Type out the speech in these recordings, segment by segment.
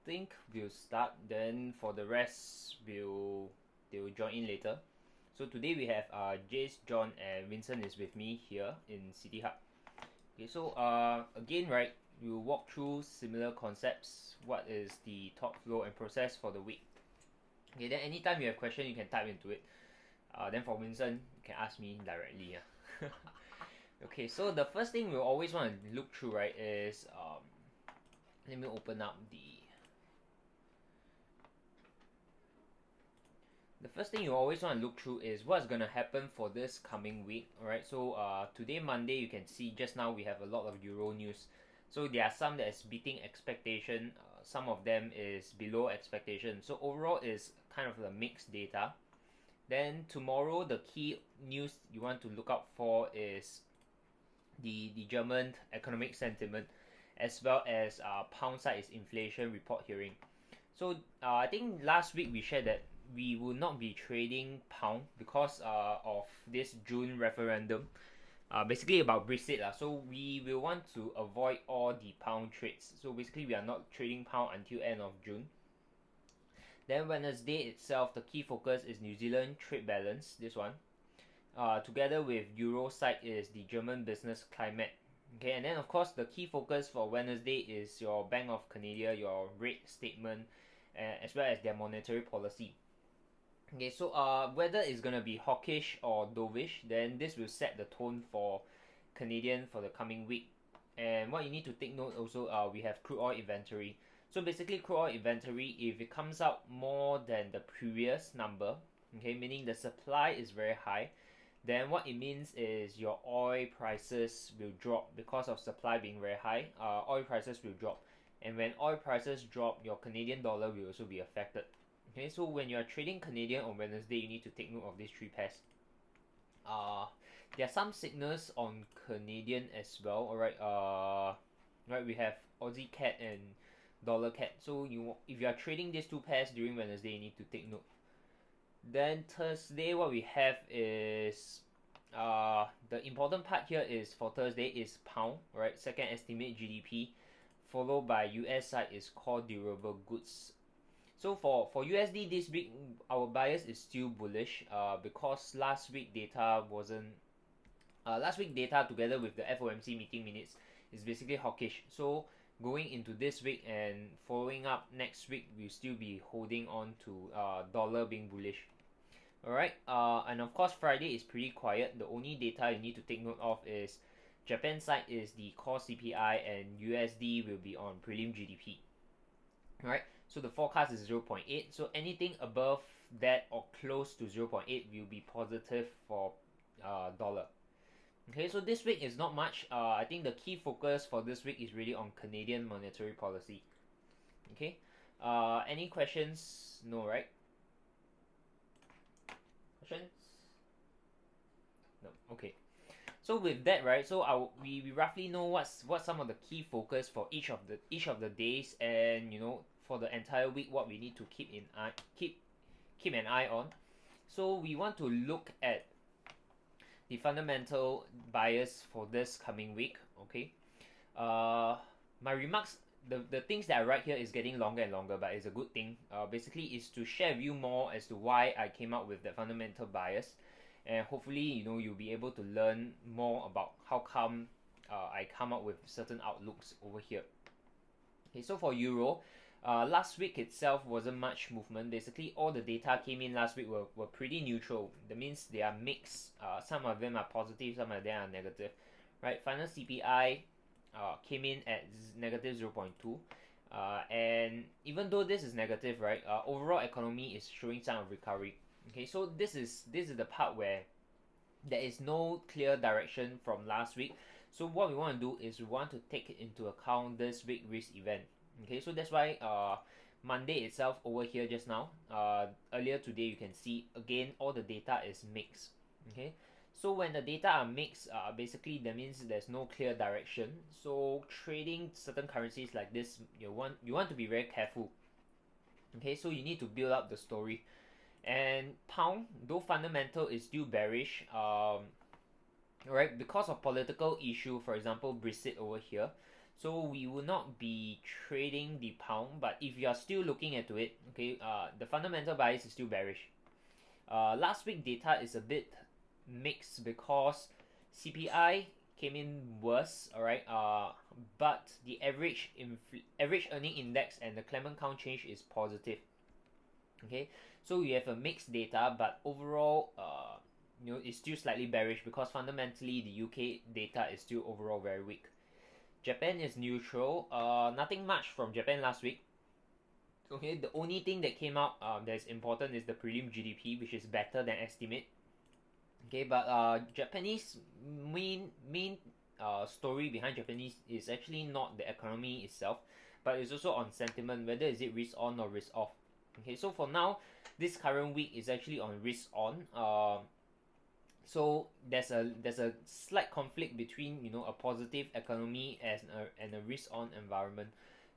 think we'll start. Then for the rest, they will join in later. So today we have Jace, John, and Vincent is with me here in City Hub. Okay, so again, right, we'll walk through similar concepts. What is the top flow and process for the week? Okay, then anytime you have question, you can type into it. Then for Vincent, you can ask me directly. Yeah. Okay, so the first thing we'll always want to look through, right, is let me open up the first thing you always want to look through is what's going to happen for this coming week. Alright, so today Monday, you can see just now we have a lot of Euro news. So there are some that is beating expectation, some of them is below expectation. So overall is kind of the mixed data. Then tomorrow the key news you want to look out for is the German economic sentiment, as well as pound side is inflation report hearing. So I think last week we shared that we will not be trading pound because of this June referendum. Basically about Brexit lah. So we will want to avoid all the pound trades. So basically we are not trading pound until end of June. Then Wednesday itself, the key focus is New Zealand trade balance. This one. Together with Euro side is the German business climate. Okay, and then of course the key focus for Wednesday is your Bank of Canada, your rate statement, as well as their monetary policy. Okay, so whether it's gonna be hawkish or dovish, then this will set the tone for Canadian for the coming week. And what you need to take note also, we have crude oil inventory. So basically, crude oil inventory, if it comes out more than the previous number, okay, meaning the supply is very high, then what it means is your oil prices will drop because of supply being very high. Oil prices will drop, and when oil prices drop, your Canadian dollar will also be affected. Okay, so when you are trading Canadian on Wednesday, you need to take note of these three pairs. There are some signals on Canadian as well. Alright, right, we have Aussie CAD and Dollar CAD. So if you are trading these two pairs during Wednesday, you need to take note. Then Thursday, what we have is the important part here is for Thursday is pound, right? Second estimate GDP, followed by US side is core durable goods. So for USD this week, our bias is still bullish. Because last week data wasn't. Last week data together with the FOMC meeting minutes is basically hawkish. So going into this week and following up next week, we'll still be holding on to dollar being bullish. Alright, and of course Friday is pretty quiet. The only data you need to take note of is Japan side is the core CPI and USD will be on prelim GDP. Alright, so the forecast is 0.8. So anything above that or close to 0.8 will be positive for dollar. Okay, so this week is not much. I think the key focus for this week is really on Canadian monetary policy. Okay, any questions? No, right? Questions? No. Okay. So with that, right? So we roughly know what's some of the key focus for each of the days, and for the entire week, what we need to keep an eye on. So we want to look at the fundamental bias for this coming week. Okay. My remarks, the things that I write here is getting longer and longer, but it's a good thing. Basically, is to share with you more as to why I came up with the fundamental bias, and hopefully, you'll be able to learn more about how come I come up with certain outlooks over here. Okay, so for Euro, last week itself wasn't much movement. Basically, all the data came in last week were pretty neutral. That means they are mixed. Some of them are positive, some of them are negative. Right, final CPI came in at negative 0.2. And even though this is negative, right, overall economy is showing sign of recovery. Okay, so this is the part where there is no clear direction from last week. So what we want to do is we want to take into account this big risk event. Okay, so that's why Monday itself over here just now, earlier today you can see again all the data is mixed. Okay, so when the data are mixed, basically that means there's no clear direction. So trading certain currencies like this, you want to be very careful. Okay, so you need to build up the story. And pound, though fundamental, is still bearish. Right, because of political issue, for example, Brexit over here. So we will not be trading the pound, but if you are still looking into it, okay, the fundamental bias is still bearish. Last week data is a bit mixed because CPI came in worse, alright, but the average earning index and the Clement count change is positive. Okay, so we have a mixed data, but overall, it's still slightly bearish because fundamentally the UK data is still overall very weak. Japan is neutral. Nothing much from Japan last week. Okay, the only thing that came out that's important is the prelim GDP, which is better than estimate. Okay, but Japanese main story behind Japanese is actually not the economy itself, but it's also on sentiment, whether is it risk on or risk off. Okay, so for now, this current week is actually on risk on. So there's a slight conflict between a positive economy and a risk on environment.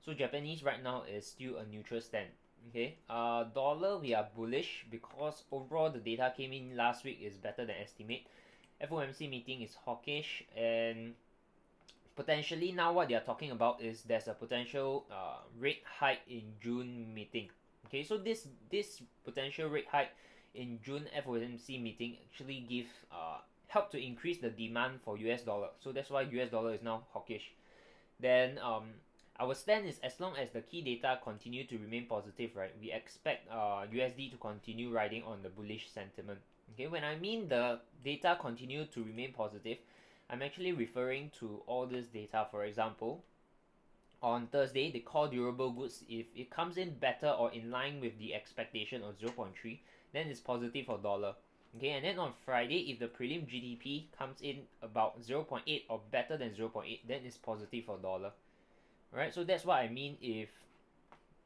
So Japanese right now is still a neutral stand. Okay, dollar we are bullish because overall the data came in last week is better than estimate. FOMC meeting is hawkish, and potentially now what they are talking about is there's a potential rate hike in June meeting. Okay, so this potential rate hike in June FOMC meeting actually help to increase the demand for US dollar. So that's why US dollar is now hawkish. Then our stand is as long as the key data continue to remain positive, right? We expect USD to continue riding on the bullish sentiment. Okay, when I mean the data continue to remain positive, I'm actually referring to all this data. For example, on Thursday, the core durable goods, if it comes in better or in line with the expectation of 0.3, then it's positive for dollar. Okay, and then on Friday, if the prelim GDP comes in about 0.8 or better than 0.8, then it's positive for dollar. Right, so that's what I mean.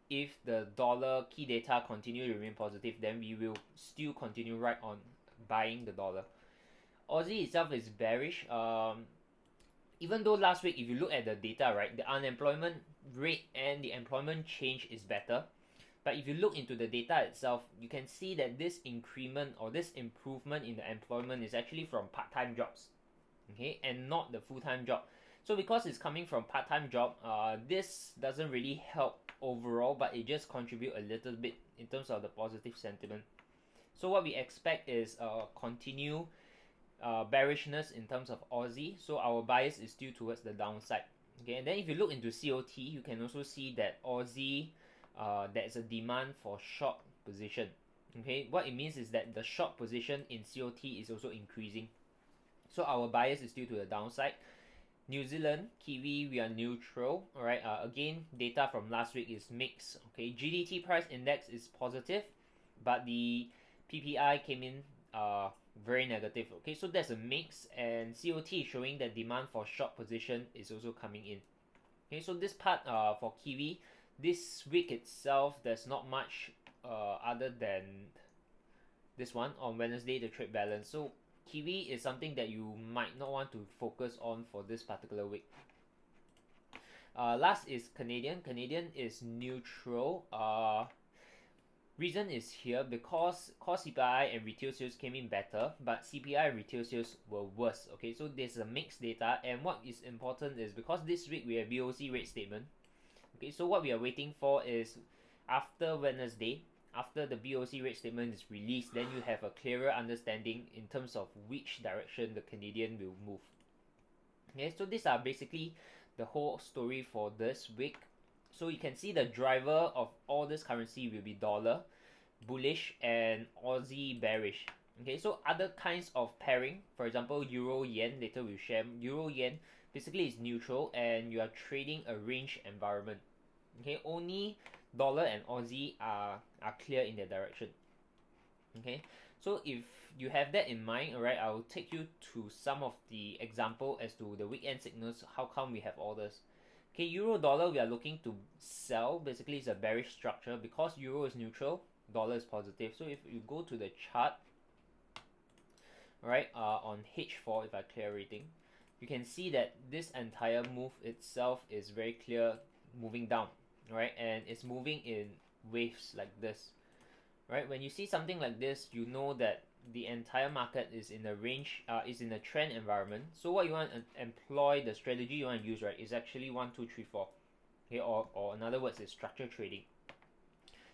If the dollar key data continue to remain positive, then we will still continue right on buying the dollar. Aussie itself is bearish. Even though last week, if you look at the data, right, the unemployment rate and the employment change is better. But if you look into the data itself, you can see that this increment or this improvement in the employment is actually from part-time jobs, okay, and not the full-time job. So because it's coming from part-time job, this doesn't really help overall, but it just contribute a little bit in terms of the positive sentiment. So what we expect is continue bearishness in terms of Aussie. So our bias is still towards the downside. Okay, and then if you look into COT, you can also see that Aussie, there's a demand for short position. Okay, what it means is that the short position in COT is also increasing. So our bias is still to the downside. New Zealand, Kiwi, we are neutral. Alright, again, data from last week is mixed. Okay, GDT price index is positive, but the PPI came in very negative. Okay, so there's a mix, and COT is showing that demand for short position is also coming in. Okay, so this part for Kiwi, this week itself, there's not much other than this one on Wednesday, the trade balance. So Kiwi is something that you might not want to focus on for this particular week. Last is Canadian. Canadian is neutral. Reason is here because core CPI and retail sales came in better, but CPI and retail sales were worse. Okay, so there's a mixed data, and what is important is because this week we have BOC rate statement. Okay, so what we are waiting for is after Wednesday, after the BOC rate statement is released, then you have a clearer understanding in terms of which direction the Canadian will move. Okay, so these are basically the whole story for this week. So you can see the driver of all this currency will be dollar, bullish, and Aussie bearish. Okay, so other kinds of pairing, for example, Euro Yen, later we'll share. Euro Yen basically is neutral and you are trading a range environment. Okay, only dollar and Aussie are clear in their direction. Okay, so if you have that in mind, alright, I will take you to some of the example as to the weekend signals, how come we have orders. Okay, Euro dollar we are looking to sell. Basically it's a bearish structure because Euro is neutral, dollar is positive. So if you go to the chart, right, on H4, if I clear everything, you can see that this entire move itself is very clear, moving down, right, and it's moving in waves like this. Right, when you see something like this, you know that the entire market is in a range, is in a trend environment. So what you want to employ, the strategy you want to use, right, is actually 1, 2, 3, 4. Okay, or in other words, is structure trading.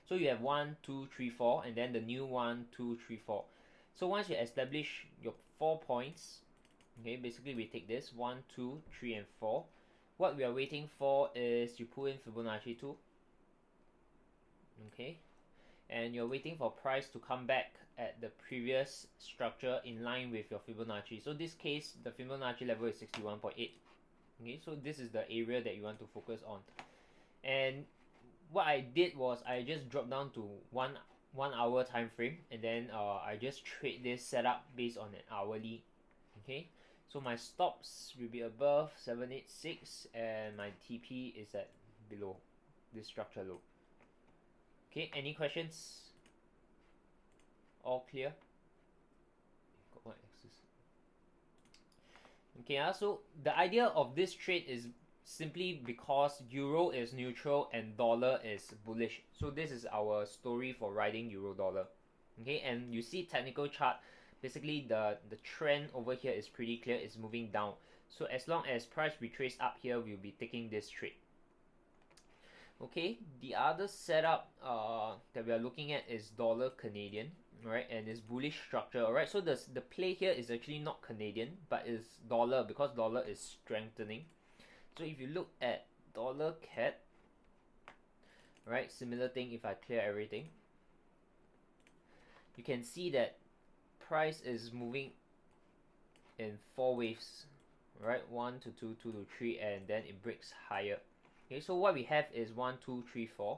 So you have 1, 2, 3, 4, and then the new 1, 2, 3, 4. So once you establish your 4 points, okay, basically we take this 1, 2, 3, and 4. What we are waiting for is you pull in Fibonacci 2. Okay, and you're waiting for price to come back at the previous structure in line with your Fibonacci. So this case, the Fibonacci level is 61.8. Okay, so this is the area that you want to focus on. And what I did was I just dropped down to one hour time frame, and then I just trade this setup based on an hourly. Okay, so my stops will be above 786 and my TP is at below this structure low. Okay, any questions? All clear? Okay, so the idea of this trade is simply because euro is neutral and dollar is bullish. So this is our story for riding euro dollar. Okay, and you see technical chart, basically the trend over here is pretty clear, it's moving down. So as long as price retrace up here, we'll be taking this trade. Okay, the other setup that we are looking at is dollar Canadian, right, and it's bullish structure. Alright, so the play here is actually not Canadian, but is dollar, because dollar is strengthening. So if you look at dollar CAD, right, similar thing. If I clear everything, you can see that price is moving in 4 waves, right, 1 to 2, 2 to 3, and then it breaks higher. Okay, so what we have is 1, 2, 3, 4,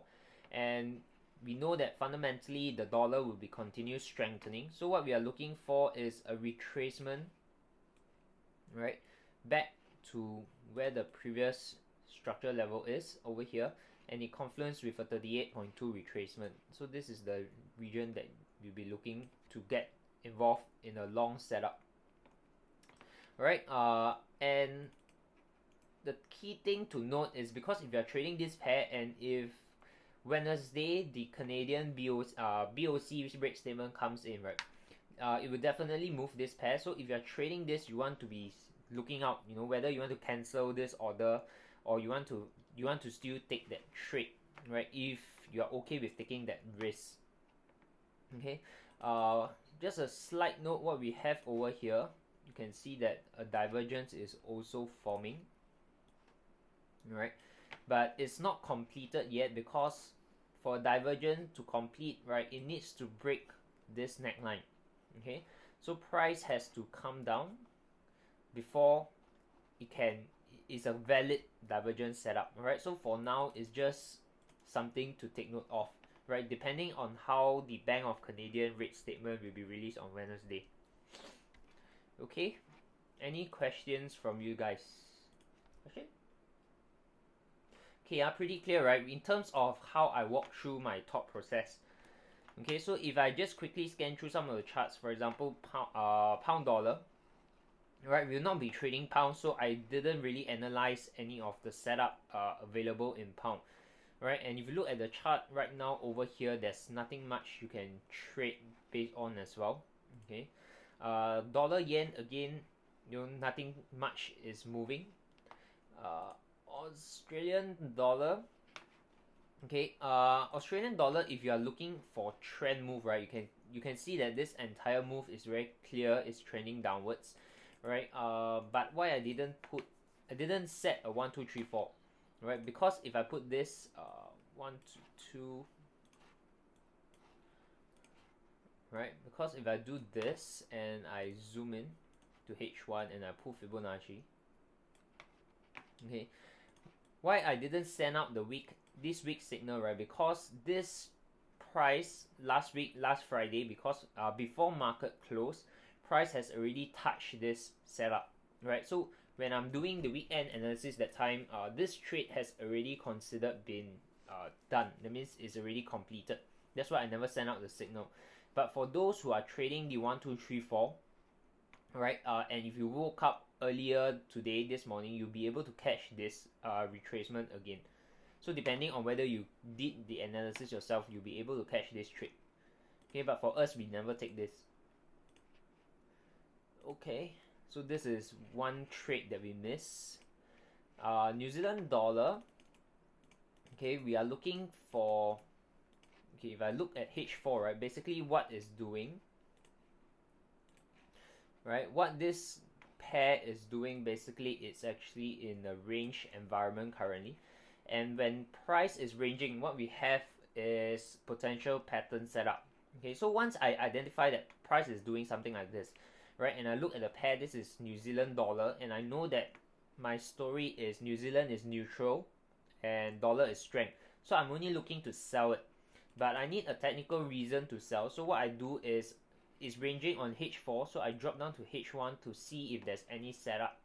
and we know that fundamentally the dollar will be continuous strengthening. So what we are looking for is a retracement, right, back to where the previous structure level is over here, and it confluence with a 38.2 retracement. So this is the region that you'll be looking to get involved in a long setup. Alright, and the key thing to note is, because if you're trading this pair, and if Wednesday the Canadian BOC break statement comes in, right, it will definitely move this pair. So if you're trading this, you want to be looking out, whether you want to cancel this order or you want to still take that trade, right, if you're okay with taking that risk. Okay, just a slight note, what we have over here, you can see that a divergence is also forming, right, but it's not completed yet, because for a divergence to complete, right, it needs to break this neckline. Okay, so price has to come down before it's a valid divergence setup. Right, so for now it's just something to take note of, right, depending on how the Bank of Canadian rate statement will be released on Wednesday. Okay, any questions from you guys? Question? Okay, pretty clear, right, in terms of how I walk through my thought process. Okay, so if I just quickly scan through some of the charts, for example, pound dollar, right, we'll not be trading pound, so I didn't really analyze any of the setup available in pound, right, and if you look at the chart right now over here, there's nothing much you can trade based on as well. Okay, dollar yen, again, nothing much is moving. Australian dollar, okay, Australian dollar, if you are looking for trend move, right, you can see that this entire move is very clear, it's trending downwards, right, but why I didn't set a 1, 2, 3, 4, right, because if I put this 1, 2, 2, right, because if I do this and I zoom in to H1 and I pull Fibonacci, okay, why I didn't send out this week signal, right, because this price last Friday, because before market close, price has already touched this setup, right, so when I'm doing the weekend analysis that time, this trade has already considered been done. That means it's already completed. That's why I never sent out the signal. But for those who are trading the 1, 2, 3, 4, right, and if you woke up earlier today, this morning, you'll be able to catch this retracement again. So depending on whether you did the analysis yourself, you'll be able to catch this trade. Okay, but for us, we never take this. Okay, so this is one trade that we miss. New Zealand dollar. Okay, we are looking for. Okay, if I look at H4, right, basically what is doing, right, what this pair is doing basically, it's actually in a range environment currently, and when price is ranging, what we have is potential pattern setup. Okay, so once I identify that price is doing something like this, right, and I look at the pair, this is New Zealand dollar, and I know that my story is New Zealand is neutral and dollar is strength, so I'm only looking to sell it, but I need a technical reason to sell. So what I do is it's ranging on H4, so I drop down to H1 to see if there's any setup.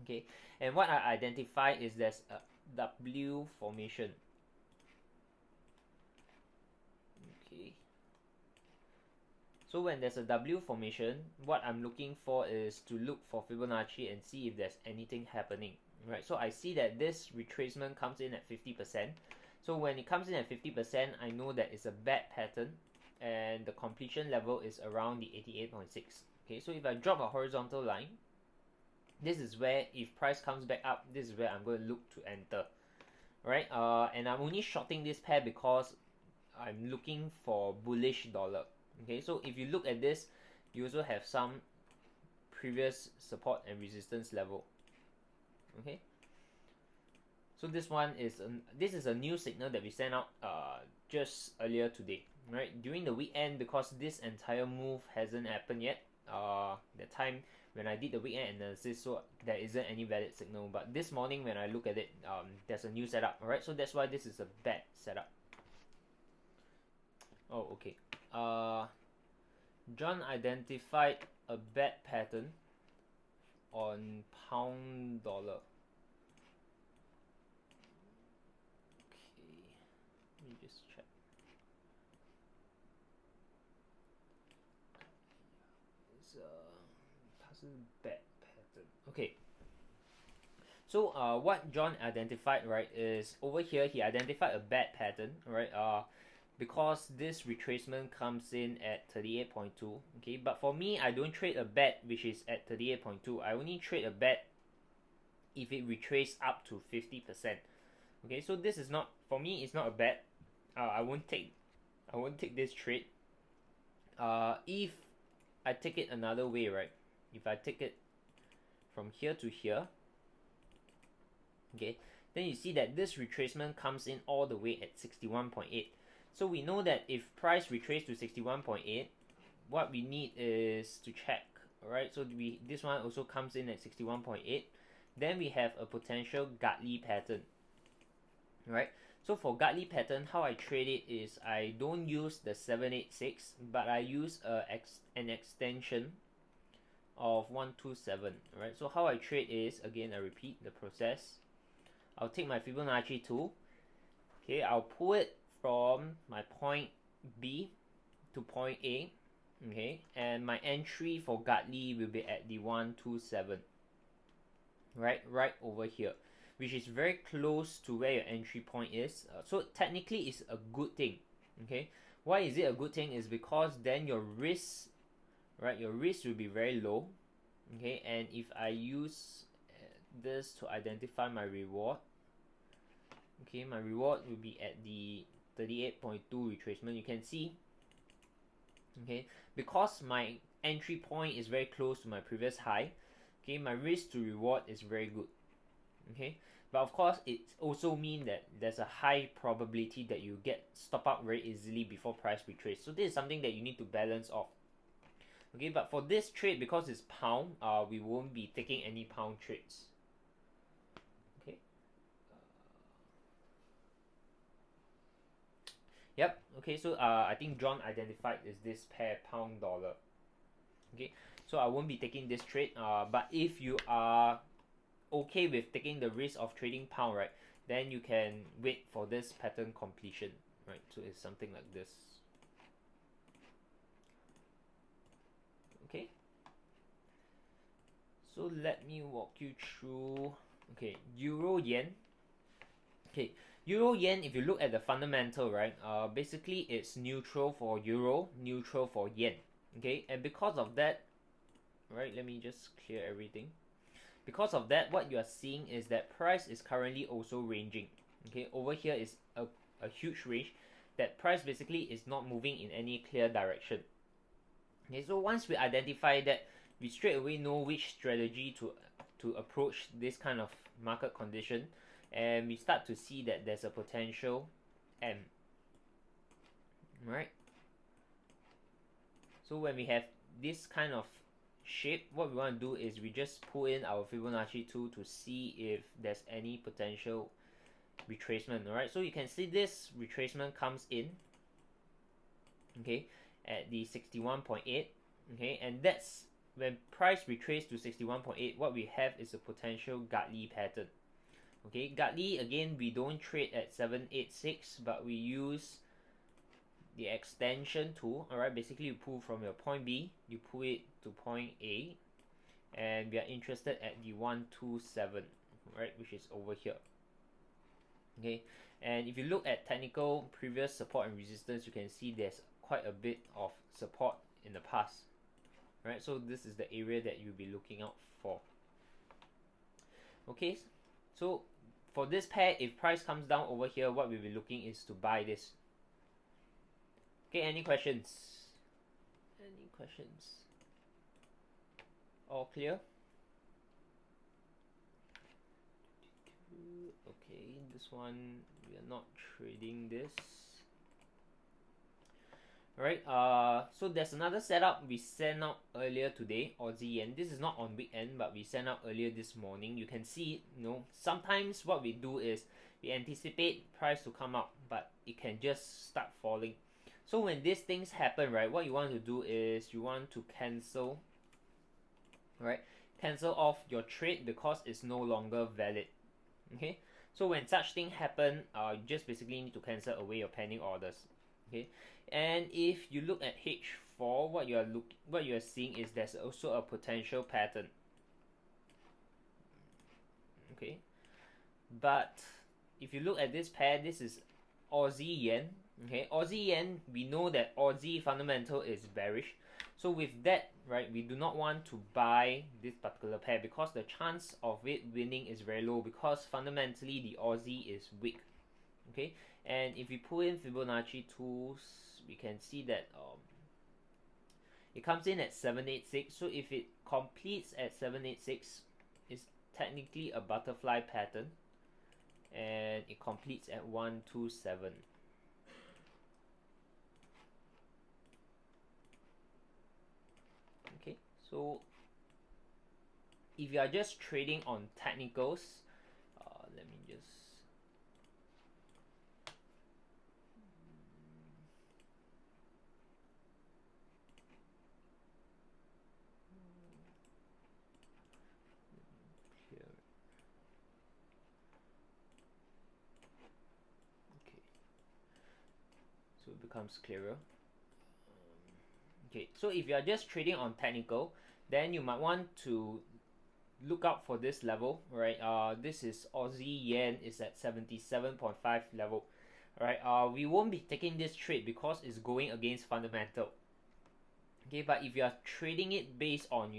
Okay, and what I identify is there's a W formation. Okay, so when there's a W formation, what I'm looking for is to look for Fibonacci and see if there's anything happening. Right, so I see that this retracement comes in at 50%. So when it comes in at 50%, I know that it's a bad pattern and the completion level is around the 88.6. Okay, so if I drop a horizontal line, this is where, if price comes back up, this is where I'm going to look to enter. Right, and I'm only shorting this pair because I'm looking for bullish dollar. Okay, so if you look at this, you also have some previous support and resistance level. Okay, so this is a new signal that we sent out just earlier today, right? During the weekend, because this entire move hasn't happened yet. The time when I did the weekend analysis, so there isn't any valid signal. But this morning when I look at it, there's a new setup. Alright, so that's why this is a bad setup. Oh, okay. John identified a bad pattern on pound dollar. Okay, let me just check. It's a bad pattern. Okay. So what John identified, right, is over here he identified a bad pattern, right? Because this retracement comes in at 38.2. Okay, but for me, I don't trade a bet which is at 38.2. I only trade a bet if it retraces up to 50%. Okay, so this is not, for me, it's not a bet. I won't take this trade. If I take it another way, right? If I take it from here to here, okay, then you see that this retracement comes in all the way at 61.8. So we know that if price retraces to 61.8, what we need is to check, alright? So this one also comes in at 61.8. Then we have a potential Gartley pattern, right? So for Gartley pattern, how I trade it is I don't use the 786, but I use an extension of 127, right? So how I trade is, again, I repeat the process. I'll take my Fibonacci tool. Okay, I'll pull it from my point B to point A. Okay, and my entry for Gartley will be at the 127. Right over here, which is very close to where your entry point is. So technically, it's a good thing. Okay, why is it a good thing? Is because then your risk, right? Your risk will be very low. Okay, and if I use this to identify my reward, okay, my reward will be at the 38.2 retracement. You can see, okay, because my entry point is very close to my previous high, okay, my risk to reward is very good. Okay, but of course it also means that there's a high probability that you get stop out very easily before price retrace. So this is something that you need to balance off. Okay, but for this trade, because it's pound, we won't be taking any pound trades. Okay. Yep. Okay, so I think John identified is this pair pound dollar. Okay, so I won't be taking this trade. But if you are okay with taking the risk of trading pound, right, then you can wait for this pattern completion, right? So it's something like this. Okay, so let me walk you through. Okay, euro yen. Okay, euro yen, if you look at the fundamental, right, basically it's neutral for euro, neutral for yen. Okay, and because of that, right? Let me just clear everything. Because of that, what you are seeing is that price is currently also ranging. Okay, over here is a huge range that price basically is not moving in any clear direction. Okay, so once we identify that, we straight away know which strategy to approach this kind of market condition, and we start to see that there's a potential M. Right? So when we have this kind of shape, what we want to do is we just pull in our Fibonacci tool to see if there's any potential retracement. Alright, so you can see this retracement comes in, okay, at the 61.8, okay, and that's when price retrace to 61.8. What we have is a potential Gartley pattern. Okay, Gartley, again, we don't trade at 786, but we use the extension tool. Alright, basically you pull from your point B, you pull it to point A, and we are interested at the 127, right, which is over here. Okay, and if you look at technical previous support and resistance, you can see there's quite a bit of support in the past. Right, so this is the area that you'll be looking out for. Okay, so for this pair, if price comes down over here, what we'll be looking is to buy this. Okay, any questions? Any questions? All clear? Okay, this one, we are not trading this. Alright, so there's another setup we sent out earlier today, Aussie Yen. This is not on weekend, but we sent out earlier this morning. You can see, sometimes what we do is we anticipate price to come up, but it can just start falling. So when these things happen, right, what you want to do is you want to cancel, right? Cancel off your trade because it's no longer valid. Okay, so when such thing happen, you just basically need to cancel away your pending orders. Okay, and if you look at H4, what you are seeing is there's also a potential pattern. Okay, but if you look at this pair, this is Aussie Yen. Okay, Aussie Yen, we know that Aussie fundamental is bearish. So with that, right, we do not want to buy this particular pair because the chance of it winning is very low because fundamentally the Aussie is weak. Okay, and if we pull in Fibonacci tools, we can see that it comes in at 786. So if it completes at 786, it's technically a butterfly pattern, and it completes at 127. Okay, so if you are just trading on technicals, let me just clear. Okay, so it becomes clearer. Okay, so if you are just trading on technical, then you might want to look out for this level, right? This is Aussie Yen is at 77.5 level, right? We won't be taking this trade because it's going against fundamental. Okay, but if you are trading it based on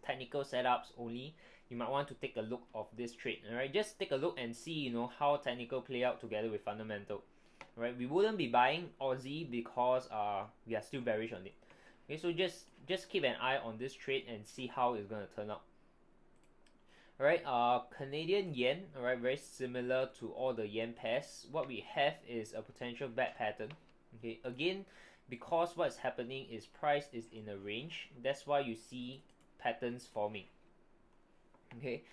technical setups only, you might want to take a look of this trade. Alright, just take a look and see how technical play out together with fundamental. Right, we wouldn't be buying Aussie because we are still bearish on it. Okay, so just keep an eye on this trade and see how it's gonna turn out. Alright, Canadian yen, alright, very similar to all the yen pairs. What we have is a potential bad pattern. Okay, again, because what's happening is price is in a range, that's why you see patterns forming. Okay,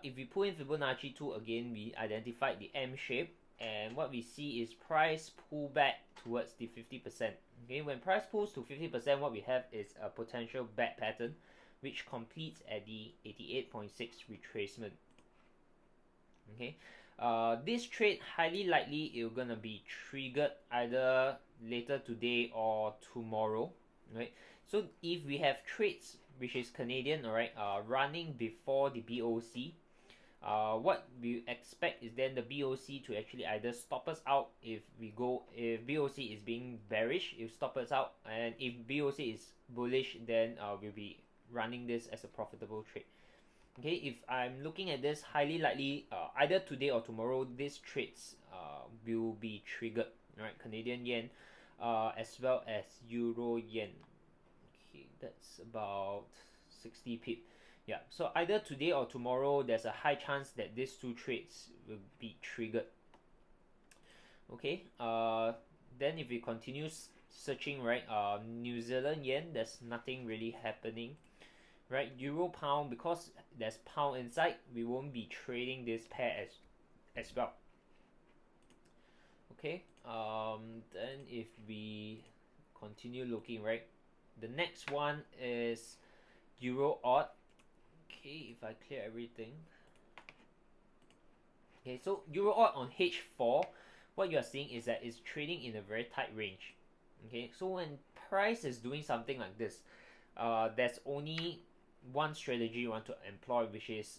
if we pull in Fibonacci 2 again, we identified the M shape, and what we see is price pull back towards the 50%. Okay, when price pulls to 50%, what we have is a potential bad pattern, which completes at the 88.6 retracement. Okay, this trade highly likely it's gonna be triggered either later today or tomorrow. Right, so if we have trades which is Canadian, alright, running before the BOC, what we expect is then the BOC to actually either stop us out if BOC is being bearish, it will stop us out, and if BOC is bullish, then we'll be running this as a profitable trade. Okay, if I'm looking at this, highly likely either today or tomorrow, these trades will be triggered. Right, Canadian yen, as well as Euro yen. Okay, that's about 60 pip. Yeah, so either today or tomorrow, there's a high chance that these two trades will be triggered. Okay, then if we continue searching, right, New Zealand yen, there's nothing really happening. Right, Euro pound, because there's pound inside, we won't be trading this pair as well. Okay, then if we continue looking, right, the next one is Euro odd. Okay, if I clear everything. Okay, so Euro odd on H4, what you are seeing is that it's trading in a very tight range. Okay, so when price is doing something like this, there's only one strategy you want to employ, which is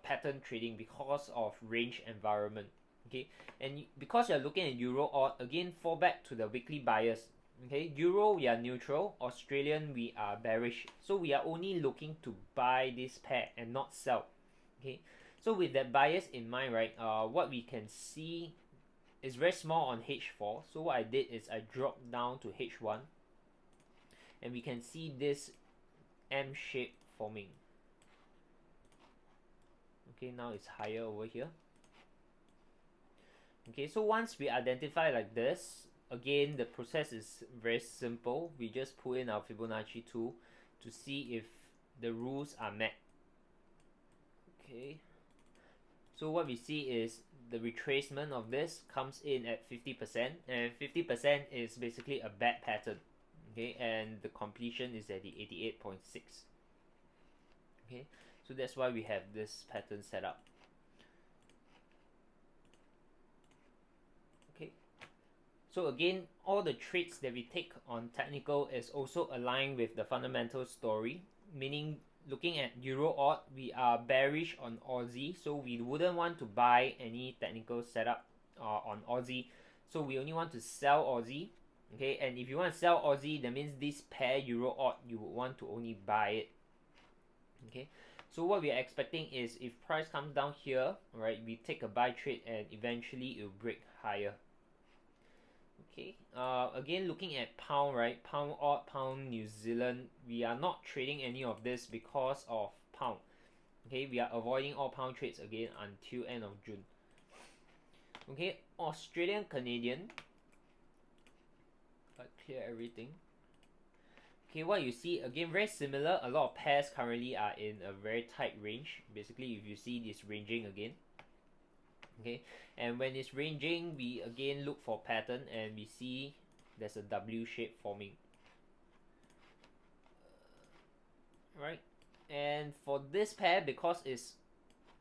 pattern trading, because of range environment. Okay, and because you're looking at Euro odd, again, fall back to the weekly bias. Okay, Euro we are neutral, Australian we are bearish, so we are only looking to buy this pair and not sell. Okay, so with that bias in mind, right, what we can see is very small on H4. So what I did is I dropped down to H1, and we can see this M shape forming. Okay, now it's higher over here. Okay, so once we identify like this, again, the process is very simple. We just pull in our Fibonacci tool to see if the rules are met. Okay, so what we see is the retracement of this comes in at 50%, and 50% is basically a bad pattern. Okay, and the completion is at the 88.6. Okay, so that's why we have this pattern set up. Okay, so again, all the trades that we take on technical is also aligned with the fundamental story, meaning looking at Euro odd, we are bearish on Aussie, so we wouldn't want to buy any technical setup on Aussie, so we only want to sell Aussie. Okay, and if you want to sell Aussie, that means this pair Euro odd, you would want to only buy it. Okay, so what we are expecting is if price comes down here, right, we take a buy trade and eventually it will break higher. Okay, again, looking at pound, right, pound odd, pound New Zealand, we are not trading any of this because of pound. Okay, we are avoiding all pound trades again until end of June. Okay, Australian Canadian, I clear everything. Okay, what you see, again, very similar. A lot of pairs currently are in a very tight range. Basically, if you see this ranging again. Okay, and when it's ranging, we again look for pattern and we see there's a W shape forming. Right, and for this pair, because it's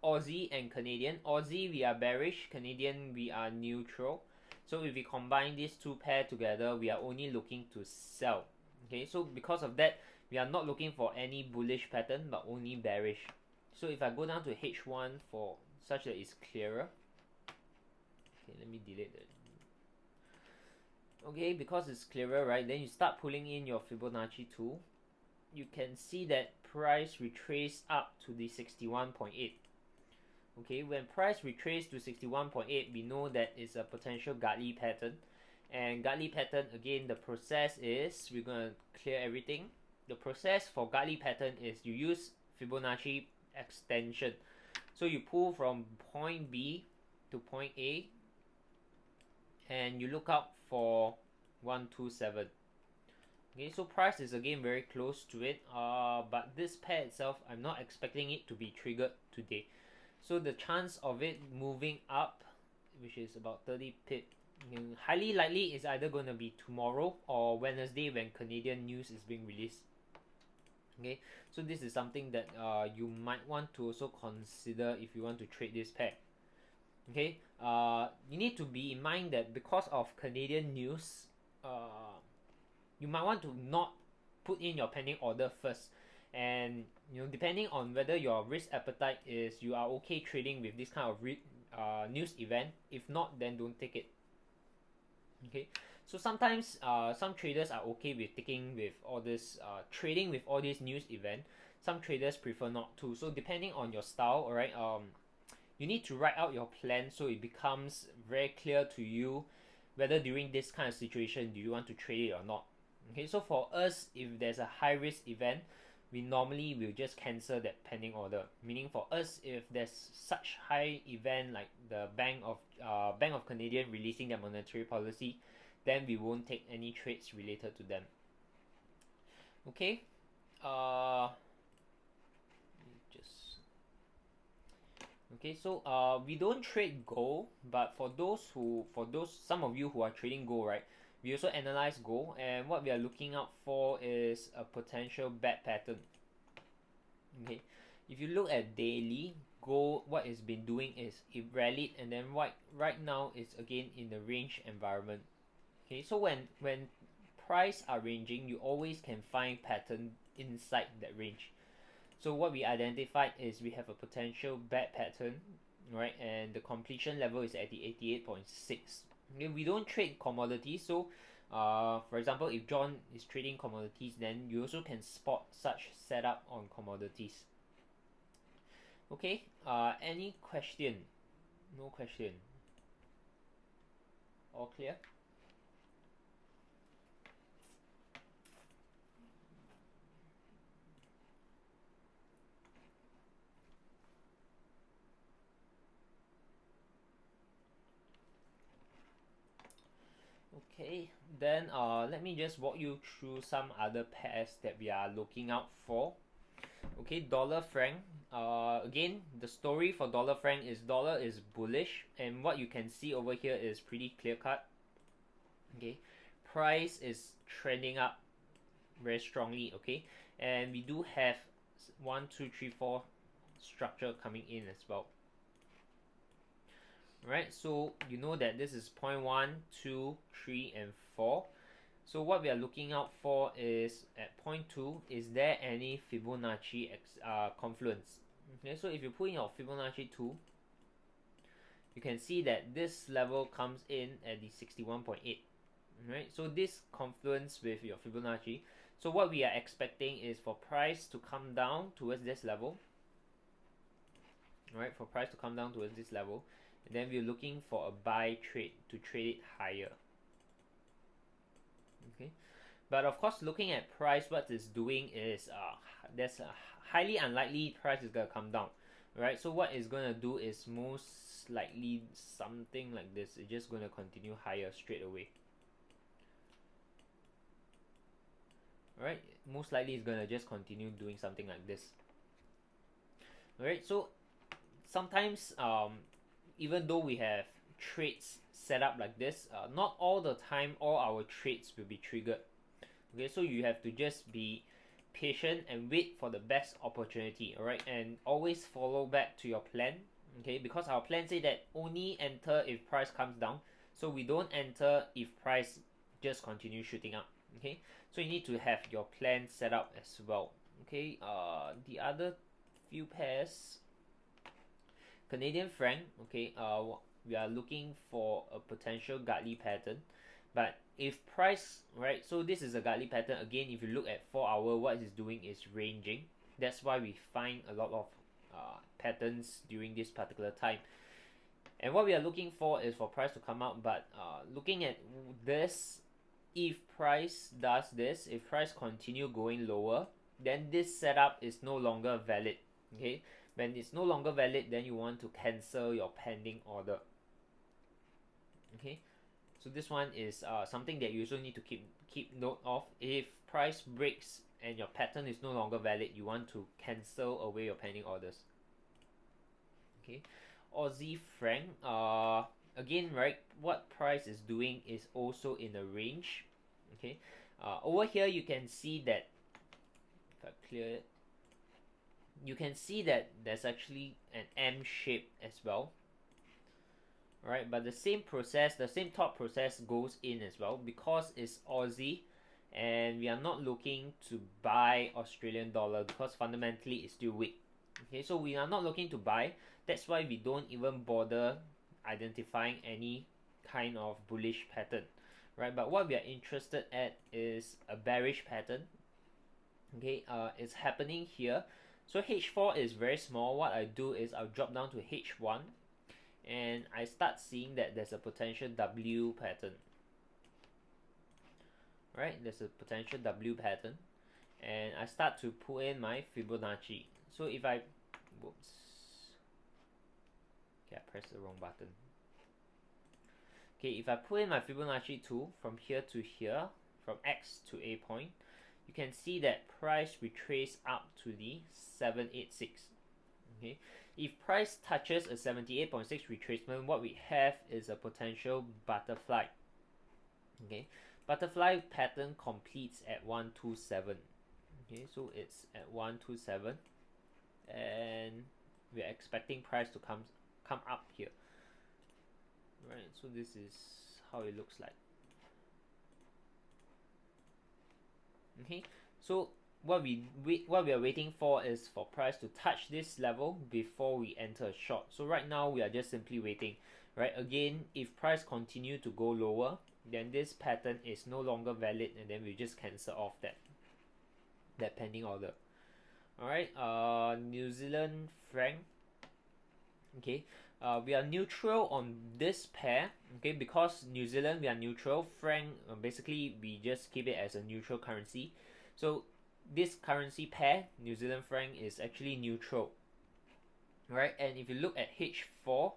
Aussie and Canadian, Aussie we are bearish, Canadian we are neutral. So if we combine these two pair together, we are only looking to sell. Okay, so because of that, we are not looking for any bullish pattern, but only bearish. So if I go down to H1 for such that it's clearer. Okay, let me delete it. Okay, because it's clearer, right, then you start pulling in your Fibonacci tool. You can see that price retraced up to the 61.8. Okay, when price retraced to 61.8, we know that it's a potential Gartley pattern. And Gartley pattern, again, the process is, we're going to clear everything. The process for Gartley pattern is you use Fibonacci extension. So you pull from point B to point A, and you look out for 127. Okay, so price is again very close to it, but this pair itself, I'm not expecting it to be triggered today. So the chance of it moving up, which is about 30 pip, highly likely is either going to be tomorrow or Wednesday when Canadian news is being released. Okay, so this is something that you might want to also consider if you want to trade this pair. Okay, you need to be in mind that because of Canadian news, you might want to not put in your pending order first, and depending on whether your risk appetite is you are okay trading with this kind of news event. If not, then don't take it. Okay, So sometimes some traders are okay with taking with all this trading with all these news event. Some traders prefer not to. So depending on your style, alright, you need to write out your plan so it becomes very clear to you whether during this kind of situation do you want to trade it or not. Okay, so for us, if there's a high risk event, we normally will just cancel that pending order. Meaning for us, if there's such high event like the Bank of Canadian releasing their monetary policy, then we won't take any trades related to them. Okay, just okay. So we don't trade gold, but for those some of you who are trading gold, right? We also analyze gold, and what we are looking out for is a potential bad pattern. Okay, if you look at daily, gold, what it's been doing is it rallied, and then right now it's again in the range environment. Okay, so when price are ranging, you always can find pattern inside that range. So what we identified is we have a potential bad pattern, right? And the completion level is at the 88.6. Okay, we don't trade commodities, so for example, if John is trading commodities, then you also can spot such setup on commodities. Okay, any question? No question. All clear? Okay, then let me just walk you through some other pairs that we are looking out for. Okay, dollar franc. Again, the story for dollar franc is dollar is bullish, and what you can see over here is pretty clear cut. Okay, price is trending up very strongly. Okay, and we do have 1, 2, 3, 4 structure coming in as well. Right, so you know that this is point 1, 2, 3, and 4. So what we are looking out for is at point 2, is there any Fibonacci confluence? Okay, so if you put in your Fibonacci 2, you can see that this level comes in at the 61.8. Right, so this confluence with your Fibonacci. So what we are expecting is for price to come down towards this level. Right, for price to come down towards this level, and then we're looking for a buy trade to trade it higher. Okay, but of course, looking at price, what it's doing is there's a highly unlikely price is gonna come down, right? So what it's gonna do is most likely something like this. It's just gonna continue higher straight away. Alright, most likely it's gonna just continue doing something like this. Alright, so sometimes even though we have trades set up like this, not all the time all our trades will be triggered. Okay, so you have to just be patient and wait for the best opportunity. Alright, and always follow back to your plan. Okay, because our plan say that only enter if price comes down, so we don't enter if price just continue shooting up. Okay, so you need to have your plan set up as well. Okay, the other few pairs, Canadian franc. Okay, we are looking for a potential Gartley pattern, but if price, right, so this is a Gartley pattern again. If you look at 4 hour, what it's doing is ranging. That's why we find a lot of patterns during this particular time. And what we are looking for is for price to come out, but looking at this, if price does this, if price continue going lower, then this setup is no longer valid. Okay, when it's no longer valid, then you want to cancel your pending order. Okay, so this one is something that you also need to keep note of. If price breaks and your pattern is no longer valid, you want to cancel away your pending orders. Okay, Aussie franc, again, right, what price is doing is also in a range. Okay, over here you can see that, if I clear it, you can see that there's actually an M shape as well. Right, but the same process, the same thought process goes in as well, because it's Aussie and we are not looking to buy Australian dollar because fundamentally it's still weak. Okay, so we are not looking to buy. That's why we don't even bother identifying any kind of bullish pattern. right? But what we are interested at is a bearish pattern. Okay, it's happening here. So H4 is very small. What I do is I'll drop down to H1 and I start seeing that there's a potential W pattern. Right, there's a potential W pattern, and I start to pull in my Fibonacci. So if I, whoops, okay, I pressed the wrong button. Okay, if I pull in my Fibonacci tool from here to here, from X to A point, you can see that price retrace up to the 786. Okay, if price touches a 78.6 retracement, what we have is a potential butterfly. Okay, butterfly pattern completes at 127. Okay, so it's at 127, and we're expecting price to come up here. Right, so this is how it looks like. Okay, so what we are waiting for is for price to touch this level before we enter a short. So right now we are just simply waiting. Right, again, if price continue to go lower, then this pattern is no longer valid, and then we just cancel off that pending order. All right, New Zealand franc. Okay, we are neutral on this pair. Okay, because New Zealand we are neutral. Franc, basically we just keep it as a neutral currency. So this currency pair, New Zealand franc, is actually neutral. Right, and if you look at H4,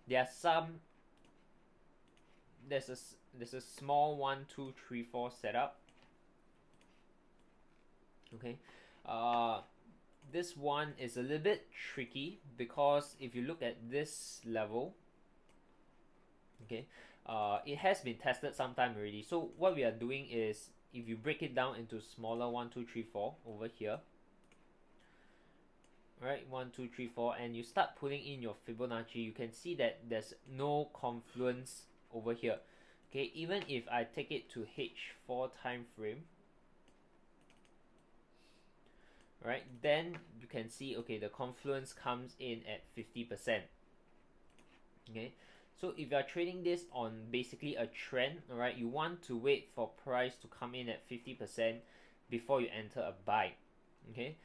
there are some. There's a small 1, 2, 3, 4 setup. Okay, this one is a little bit tricky because if you look at this level, okay, it has been tested sometime already. So what we are doing is, if you break it down into smaller 1, 2, 3, 4 over here, right, 1, 2, 3, 4, and you start pulling in your Fibonacci, you can see that there's no confluence over here. Okay, even if I take it to H4 time frame, right, then you can see, okay, the confluence comes in at 50%. Okay, so if you are trading this on basically a trend, all right, you want to wait for price to come in at 50% before you enter a buy. Okay,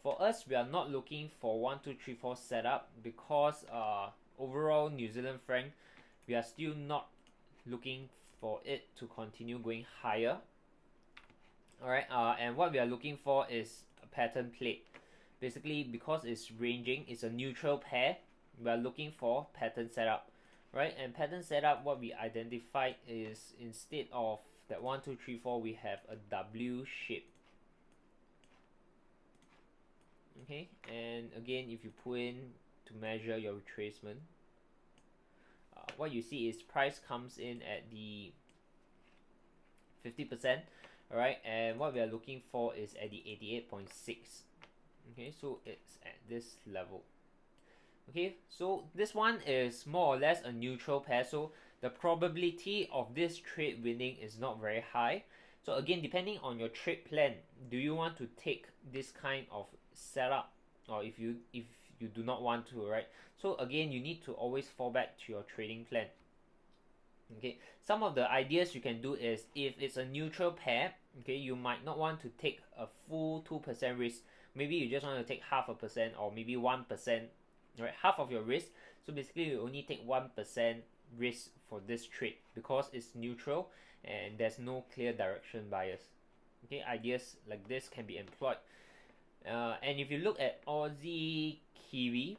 for us, we are not looking for 1, 2, 3, 4 setup because overall New Zealand franc, we are still not looking for it to continue going higher. All right, and what we are looking for is a pattern plate. Basically, because it's ranging, it's a neutral pair, we are looking for pattern setup, right? And pattern setup, what we identified is, instead of that 1, 2, 3, 4, we have a W shape. Okay, and again, if you pull in to measure your retracement, what you see is price comes in at the 50%, all right, and what we are looking for is at the 88.6. Okay, so it's at this level. Okay, so this one is more or less a neutral pair, so the probability of this trade winning is not very high. So again, depending on your trade plan, do you want to take this kind of setup, or if you do not want to, right? So again, you need to always fall back to your trading plan. Okay, some of the ideas you can do is, if it's a neutral pair, okay, you might not want to take a full 2% risk. Maybe you just want to take 0.5% or maybe 1%, right? Half of your risk. So basically, you only take 1% risk for this trade because it's neutral and there's no clear direction bias. Okay, ideas like this can be employed. And if you look at Aussie Kiwi,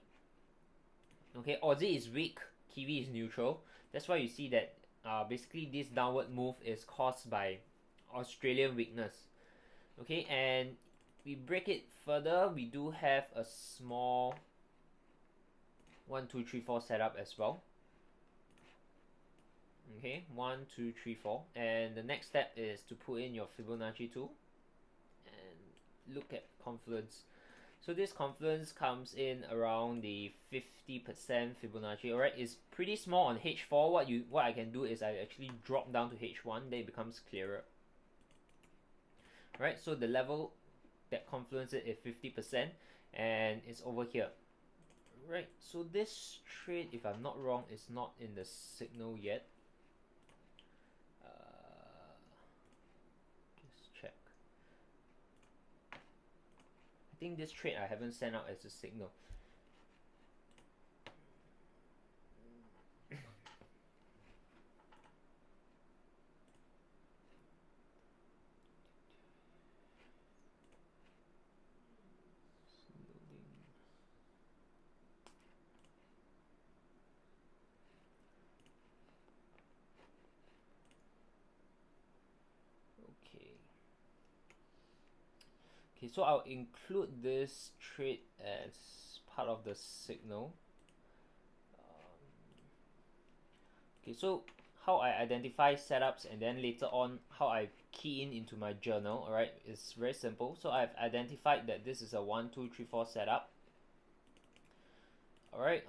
okay, Aussie is weak, Kiwi is neutral. That's why you see that basically this downward move is caused by Australian weakness. Okay, and we break it further, we do have a small 1, 2, 3, 4 setup as well. Okay, 1, 2, 3, 4, and the next step is to put in your Fibonacci tool and look at confluence. So this confluence comes in around the 50% Fibonacci. Alright, it's pretty small on H4. What I can do is I actually drop down to H1, then it becomes clearer. Right, so the level that confluence it is 50%, and it's over here. Right, so this trade, if I'm not wrong, is not in the signal yet. think this trade I haven't sent out as a signal. Okay, so I'll include this trade as part of the signal. Okay, so how I identify setups and then later on how I key in into my journal, alright, is very simple. So I've identified that this is a 1, 2, 3, 4 setup. Alright,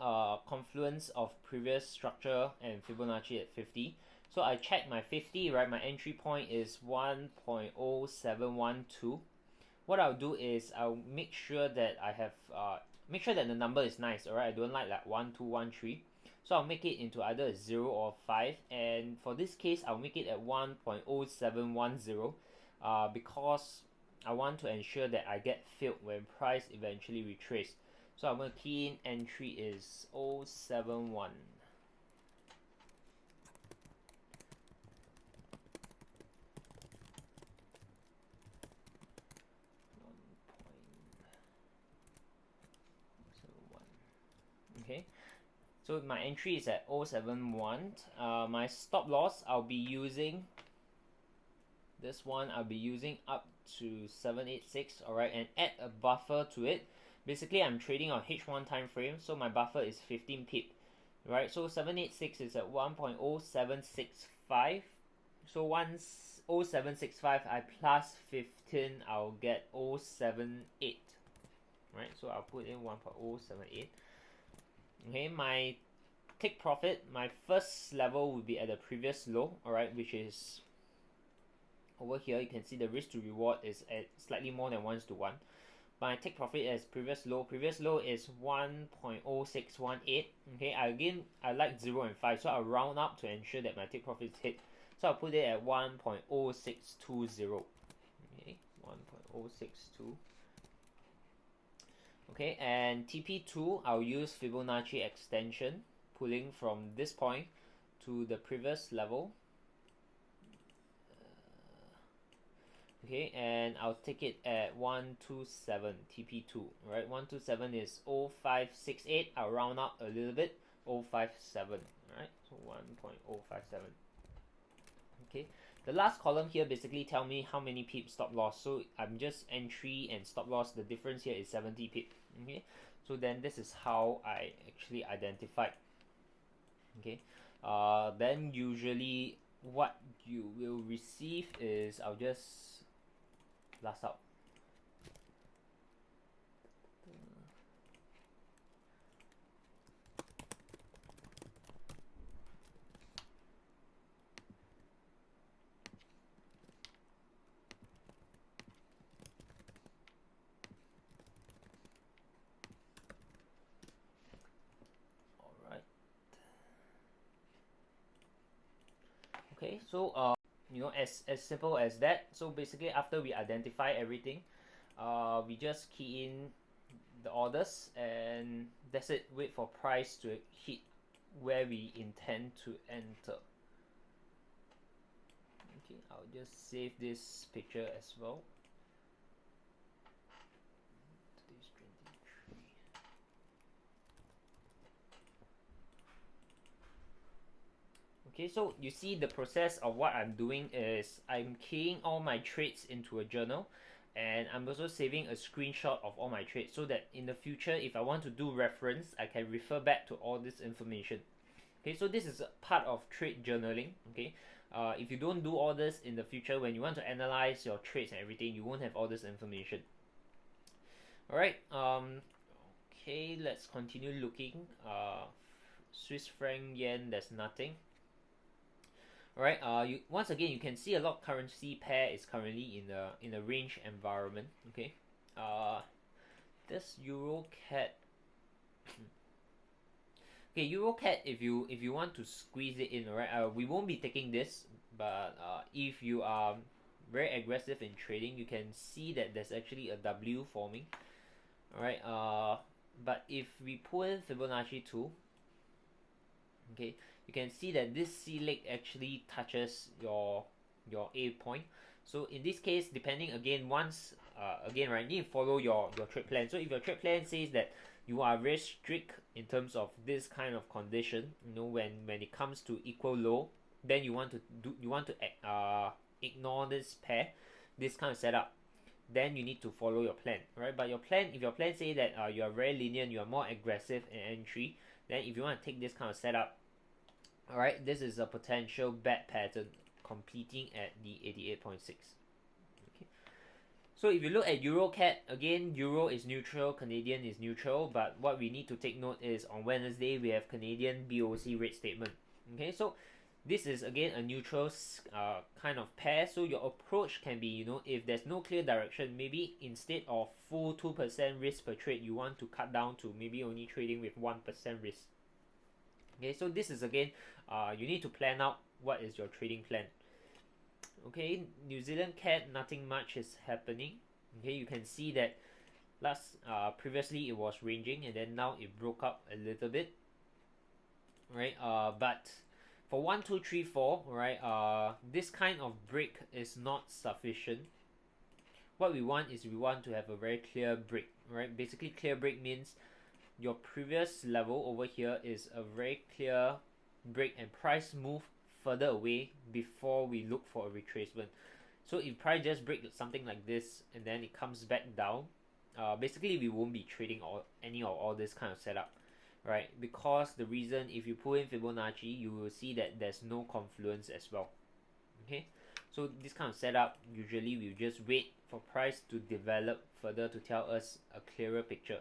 confluence of previous structure and Fibonacci at 50. So I check my 50, right? My entry point is 1.0712. What I'll do is I'll make sure that I have make sure that the number is nice, alright? I don't like 1, 2, 1, 3. So I'll make it into either a 0 or 5, and for this case I'll make it at 1.0710 because I want to ensure that I get filled when price eventually retrace. So I'm going to key in entry is 071. Okay, so my entry is at 071. My stop loss I'll be using this one. I'll be using up to 786, alright, and add a buffer to it. Basically I'm trading on H1 time frame, so my buffer is 15 pip, right? So 786 is at 1.0765. So once 0765 I plus 15, I'll get 078, right? So I'll put in 1.078. Okay, my take profit, my first level will be at the previous low, alright, which is over here. You can see the risk to reward is at slightly more than 1:1. My take profit as previous low is 1.0618. Okay, again I like 0 and 5, so I'll round up to ensure that my take profit is hit. So I'll put it at 1.0620. Okay, 1.062. Okay, and TP2 I'll use Fibonacci extension, pulling from this point to the previous level. Okay, and I'll take it at 127 TP2, right? 127 is 0568. I'll round up a little bit, 057, right? So 1.057. Okay, the last column here basically tell me how many pip stop loss. So I'm just entry and stop loss. The difference here is 70 pip. Okay, so then this is how I actually identified. Okay, then usually what you will receive is I'll just last out. Alright. Okay, so you know, as simple as that. So basically after we identify everything, we just key in the orders and that's it. Wait for price to hit where we intend to enter. Okay, I'll just save this picture as well. Today's 23. Okay, so you see the process of what I'm doing is I'm keying all my trades into a journal, and I'm also saving a screenshot of all my trades so that in the future if I want to do reference I can refer back to all this information. Okay, so this is a part of trade journaling. Okay, if you don't do all this in the future, when you want to analyze your trades and everything, you won't have all this information. Alright, okay, let's continue looking. Swiss franc, yen, there's nothing. Alright, once again you can see a lot of currency pair is currently in a range environment. Okay, this Euro CAD. Okay, Euro CAD, if you want to squeeze it in, alright, we won't be taking this, but if you are very aggressive in trading, you can see that there's actually a W forming. Alright, but if we pull in Fibonacci 2, okay, you can see that this C leg actually touches your A point. So in this case, depending again, right, you need to follow your trade plan. So if your trade plan says that you are very strict in terms of this kind of condition, when it comes to equal low, then you want to ignore this pair, this kind of setup, then you need to follow your plan, right? But if your plan say that you are very lenient, you are more aggressive in entry, then if you want to take this kind of setup, all right, this is a potential bad pattern completing at the 88.6. Okay. So if you look at EuroCAD, again, Euro is neutral, Canadian is neutral, but what we need to take note is on Wednesday we have Canadian BOC rate statement. Okay, so this is again a neutral kind of pair. So your approach can be, if there's no clear direction, maybe instead of full 2% risk per trade, you want to cut down to maybe only trading with 1% risk. Okay, so this is again, you need to plan out what is your trading plan. Okay, New Zealand CAD, nothing much is happening. Okay, you can see that previously it was ranging and then now it broke up a little bit. Right, but for 1, 2, 3, 4, right, this kind of break is not sufficient. What we want is to have a very clear break, right? Basically, clear break means your previous level over here is a very clear break and price move further away before we look for a retracement. So if price just break something like this and then it comes back down, basically we won't be trading any of all this kind of setup, right? Because the reason, if you pull in Fibonacci, you will see that there's no confluence as well. Okay, so this kind of setup, usually we just wait for price to develop further to tell us a clearer picture.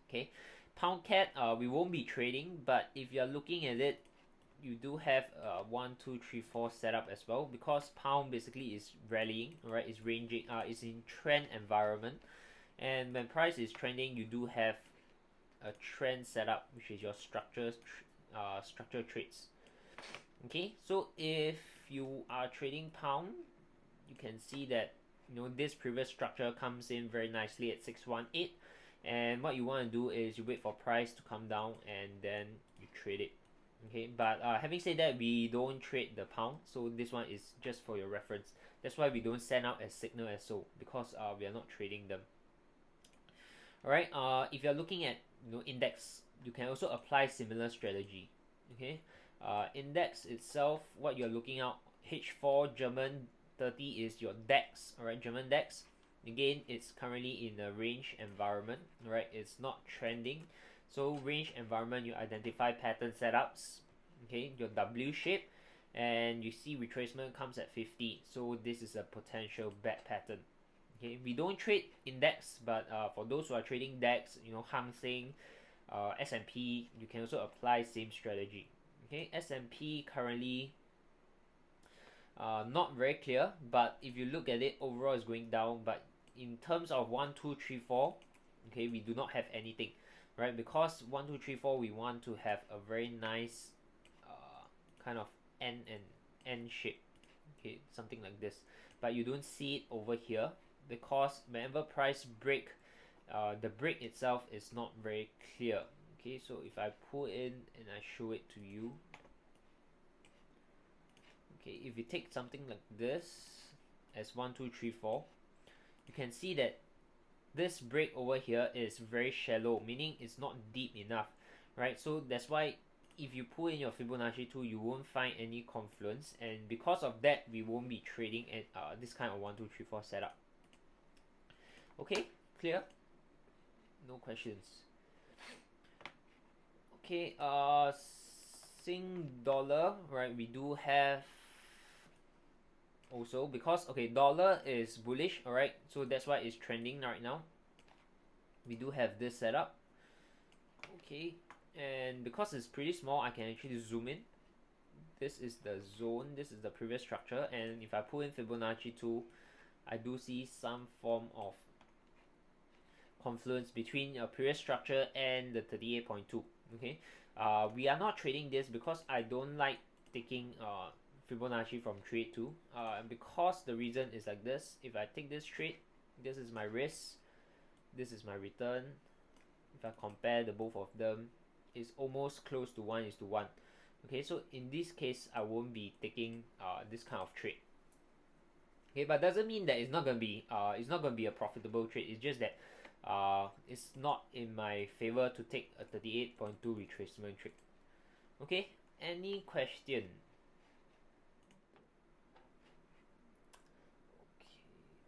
Okay, Pound CAD, we won't be trading, but if you're looking at it, you do have 1, 2, 3, 4 setup as well, because pound basically is rallying, right? It's ranging, it's in trend environment, and when price is trending, you do have a trend setup, which is your structure trades. Okay, so if you are trading pound, you can see that this previous structure comes in very nicely at 618, and what you want to do is you wait for price to come down and then you trade it. Okay, but having said that, we don't trade the pound, so this one is just for your reference. That's why we don't send out a signal as so, because we are not trading them. Alright, if you're looking at index, you can also apply similar strategy. Okay, index itself, what you're looking at, H4 German 30 is your DAX. Alright, German DAX. Again, it's currently in a range environment. Right, it's not trending. So range environment, you identify pattern setups. Okay, your W shape, and you see retracement comes at 50. So this is a potential bad pattern. Okay, we don't trade index, but for those who are trading DAX, Hang Seng, S&P, you can also apply same strategy. Okay, S&P currently not very clear, but if you look at it, overall is going down. But in terms of 1, 2, 3, 4, okay, we do not have anything, right? Because 1, 2, 3, 4, we want to have a very nice kind of N and N shape, okay, something like this. But you don't see it over here, because whenever price break, the break itself is not very clear. Okay, so if I pull in and I show it to you, okay, if you take something like this as 1, 2, 3, 4, you can see that this break over here is very shallow, meaning it's not deep enough, right? So that's why if you pull in your Fibonacci 2, you won't find any confluence, and because of that, we won't be trading at this kind of 1, 2, 3, 4 setup. Okay, clear? No questions. Okay, Sing dollar, right? We do have also, because dollar is bullish, alright, so that's why it's trending right now. We do have this setup. Okay, and because it's pretty small, I can actually zoom in. This is the zone, this is the previous structure, and if I pull in Fibonacci 2, I do see some form of confluence between a previous structure and the 38.2. Okay, we are not trading this because I don't like taking Fibonacci from trade 2, and because the reason is like this. If I take this trade, this is my risk. this is my return. If I compare the both of them, it's almost close to 1:1. Okay, so in this case, I won't be taking this kind of trade. Okay, but doesn't mean that it's not gonna be a profitable trade. It's just that it's not in my favor to take a 38.2 retracement trade. Okay, any question?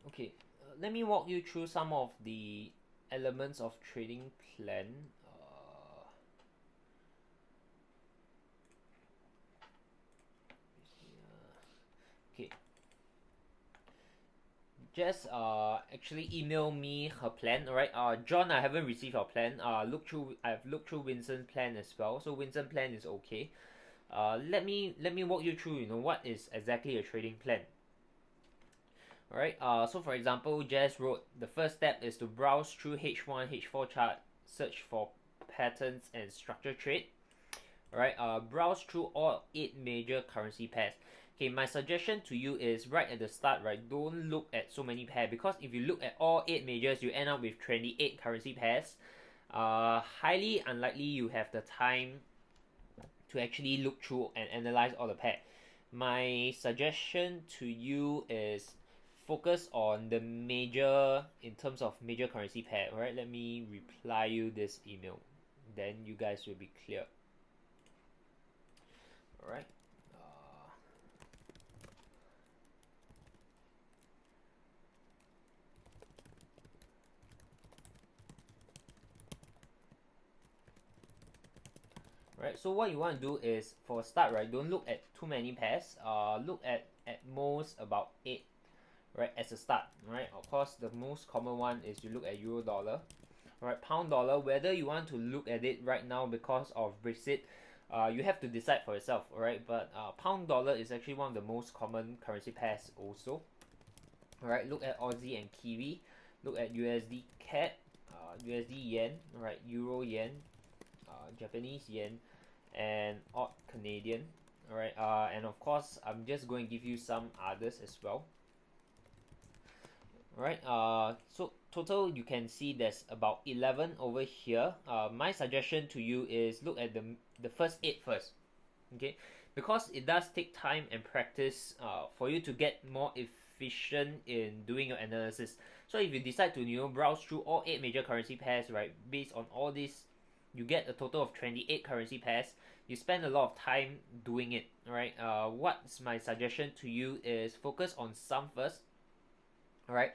Okay, let me walk you through some of the elements of trading plan. Okay, Jess actually email me her plan. Alright, John, I haven't received your plan. I've looked through Vincent's plan as well. So Vincent's plan is okay. Let me walk you through. What is exactly a trading plan. Alright, so for example, Jess wrote the first step is to browse through H1, H4 chart, search for patterns and structure trade. Alright, browse through all 8 major currency pairs. Okay, my suggestion to you is right at the start, right, don't look at so many pairs, because if you look at all 8 majors, you end up with 28 currency pairs. Highly unlikely you have the time to actually look through and analyze all the pairs. My suggestion to you is focus on the major, in terms of major currency pair. Alright, let me reply you this email, then you guys will be clear. Alright. Right, so what you want to do is, for a start, right, don't look at too many pairs. Look at most about 8, right, as a start. Right, of course, the most common one is you look at euro dollar. Right, pound dollar. Whether you want to look at it right now because of Brexit, you have to decide for yourself. Alright, but pound dollar is actually one of the most common currency pairs also. Alright, look at Aussie and Kiwi. Look at USD CAD, USD yen. Alright, Euro yen, Japanese yen, and odd Canadian. Alright, and of course, I'm just going to give you some others as well. Alright, so total you can see there's about 11 over here. My suggestion to you is look at the first 8 first. Okay, because it does take time and practice for you to get more efficient in doing your analysis. So if you decide to browse through all 8 major currency pairs, right, based on all these, you get a total of 28 currency pairs. You spend a lot of time doing it. Right, what's my suggestion to you is focus on some first. Alright,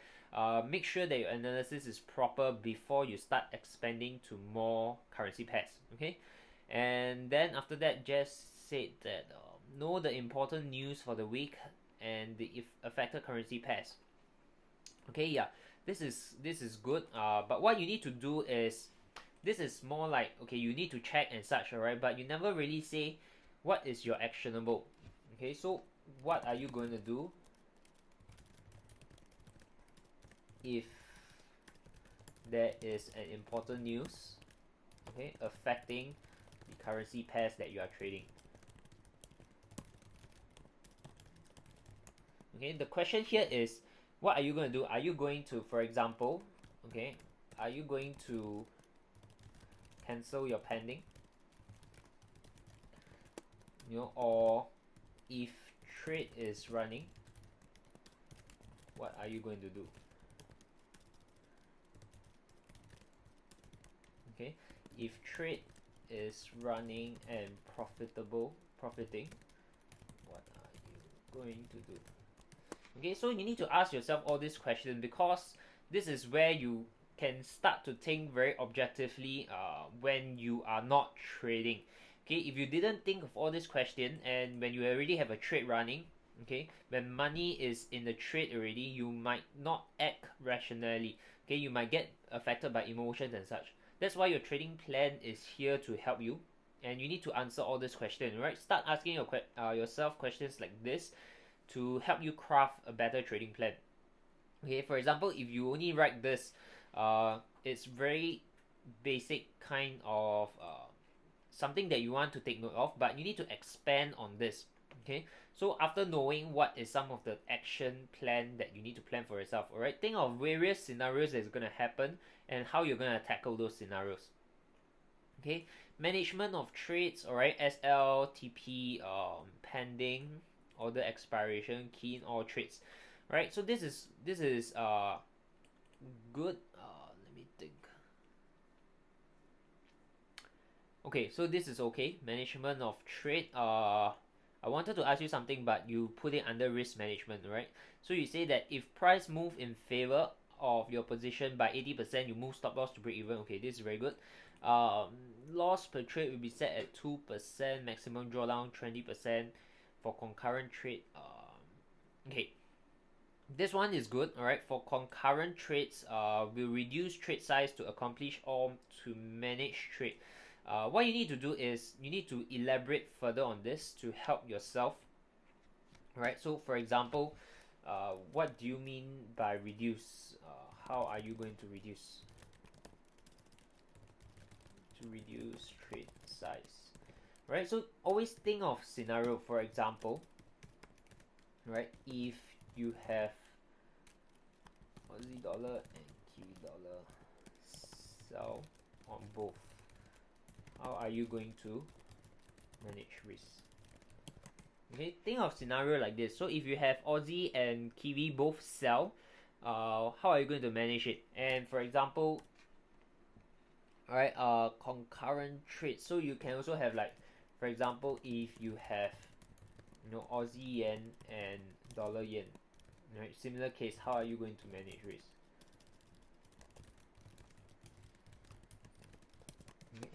make sure that your analysis is proper before you start expanding to more currency pairs. Okay, and then after that, just said that know the important news for the week and the affected currency pairs. Okay, yeah, this is good. But what you need to do is, this is more like, okay, you need to check and such, alright, but you never really say what is your actionable. Okay, so what are you going to do if there is an important news, okay, affecting the currency pairs that you are trading? Okay, the question here is, what are you going to do? Are you going to, for example, okay, are you going to cancel your pending? Or if trade is running, what are you going to do? Okay, if trade is running and profiting, what are you going to do? Okay, so you need to ask yourself all these questions, because this is where you can start to think very objectively when you are not trading. Okay, if you didn't think of all these questions, and when you already have a trade running, okay, when money is in the trade already, you might not act rationally. Okay, you might get affected by emotions and such. That's why your trading plan is here to help you, and you need to answer all these questions. Right, start asking yourself questions like this to help you craft a better trading plan. Okay, for example, if you only write this, it's very basic kind of something that you want to take note of, but you need to expand on this. Okay, so after knowing what is some of the action plan that you need to plan for yourself, all right, think of various scenarios that's going to happen and how you're going to tackle those scenarios. Okay, management of trades, all right, SL, TP, pending, order expiration, key in all trades, right? So this is good. Let me think. Okay, so this is okay. Management of trade. I wanted to ask you something, but you put it under risk management, right? So you say that if price move in favor of your position by 80%, you move stop loss to break even. Okay, this is very good. Um, Loss per trade will be set at 2%, maximum drawdown 20% for concurrent trade. Okay, this one is good. All right, for concurrent trades, we'll reduce trade size to accomplish or to manage trade. What you need to do is you need to elaborate further on this to help yourself. Right. So, for example, what do you mean by reduce? How are you going to reduce? To reduce trade size. Right. So always think of scenario. For example, right? If you have Aussie dollar and Kiwi dollar, sell on both. How are you going to manage risk? Okay, think of scenario like this. So if you have Aussie and Kiwi both sell, how are you going to manage it? And for example, alright, concurrent trade. So you can also have like, for example, if you have, Aussie yen and dollar yen, right? Similar case, how are you going to manage risk? Okay.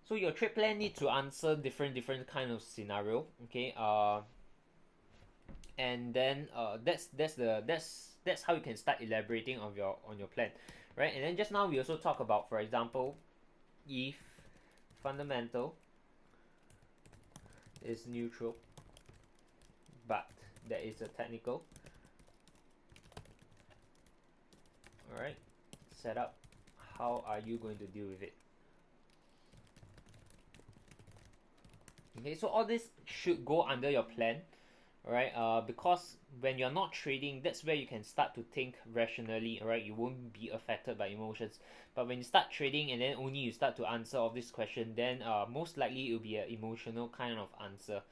So your trade plan needs to answer different kind of scenario. Okay. And then that's how you can start elaborating on your plan, right? And then just now we also talk about, for example, if fundamental is neutral, but there is a technical, all right, setup. How are you going to deal with it? Okay, so all this should go under your plan, alright? Because when you're not trading, that's where you can start to think rationally, alright? You won't be affected by emotions. But when you start trading and then only you start to answer all this question, then most likely it will be an emotional kind of answer,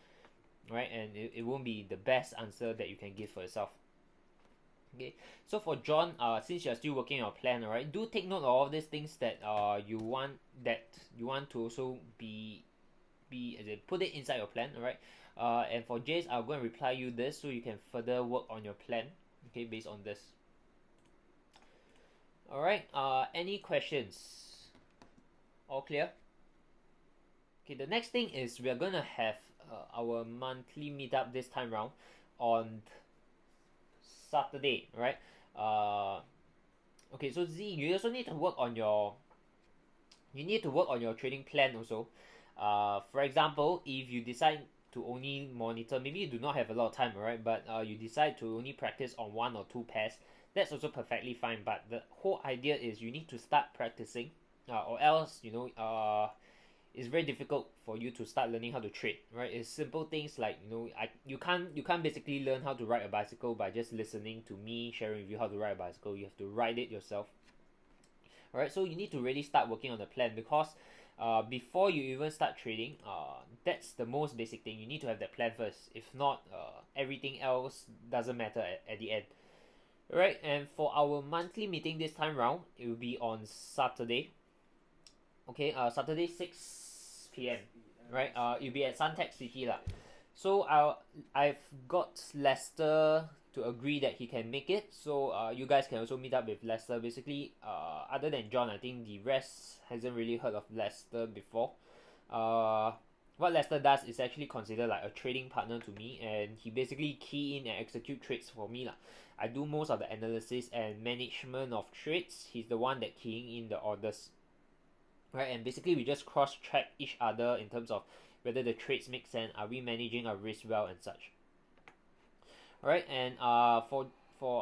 right? And it won't be the best answer that you can give for yourself. Okay, so for John, since you're still working on your plan, alright, do take note of all these things that you want to also be as in put it inside your plan, alright? And for Jace, I'll go and reply you this so you can further work on your plan, okay, based on this. Alright, any questions? All clear? Okay, the next thing is we're gonna have our monthly meetup this time round on Saturday, right? Okay, so Z, you also need to work on your trading plan also. For example, if you decide to only monitor, maybe you do not have a lot of time, alright, but you decide to only practice on 1 or 2 pairs, that's also perfectly fine. But the whole idea is you need to start practicing, or else it's very difficult for you to start learning how to trade, right? It's simple things like you can't basically learn how to ride a bicycle by just listening to me sharing with you how to ride a bicycle. You have to ride it yourself. Alright, so you need to really start working on the plan because before you even start trading, that's the most basic thing. You need to have that plan first. If not, everything else doesn't matter at the end. Alright, and for our monthly meeting this time round, it will be on Saturday. Okay, Saturday 6 p.m. Right, it'll be at Suntec City lah. So I've got Lester to agree that he can make it. So you guys can also meet up with Lester. Basically, other than John, I think the rest hasn't really heard of Lester before. What Lester does is actually considered like a trading partner to me, and he basically key in and execute trades for me lah. I do most of the analysis and management of trades. He's the one that keying in the orders, right? And basically we just cross check each other in terms of whether the trades make sense, are we managing our risk well and such. Alright, and for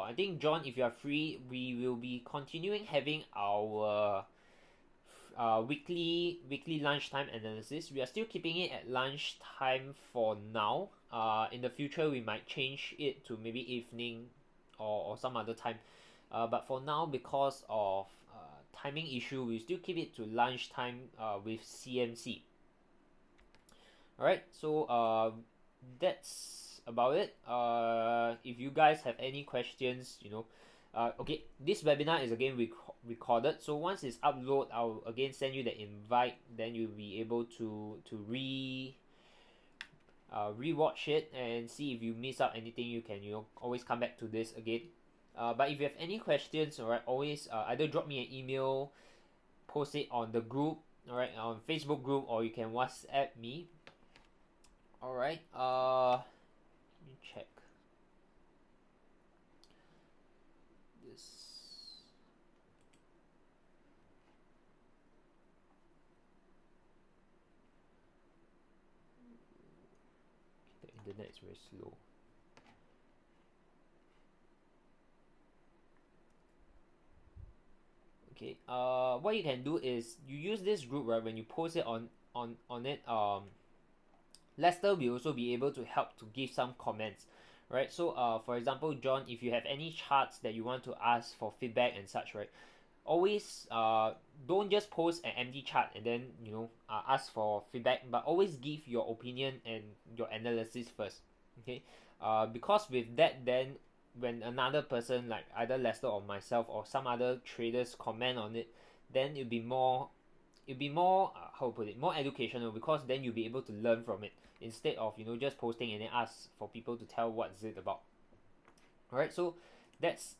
I think John, if you are free, we will be continuing having our weekly lunchtime analysis. We are still keeping it at lunchtime for now. In the future we might change it to maybe evening or some other time. But for now, because of timing issue, we still keep it to lunchtime with CMC. Alright, so that's about it. If you guys have any questions, okay, this webinar is again recorded. So once it's uploaded, I'll again send you the invite. Then you'll be able to rewatch it and see if you miss out anything. You can always come back to this again. But if you have any questions, alright, always either drop me an email, post it on the group, alright, on Facebook group, or you can WhatsApp me. Alright, let me check this. The internet is very slow. Okay, what you can do is you use this group, right? When you post it on it, Lester will also be able to help to give some comments, right? So for example, John, if you have any charts that you want to ask for feedback and such, right, always don't just post an empty chart and then ask for feedback, but always give your opinion and your analysis first. Okay, because with that, then when another person like either Lester or myself or some other traders comment on it, then it'll be more how to put it, more educational, because then you'll be able to learn from it instead of just posting and then ask for people to tell what's it about. Alright, so that's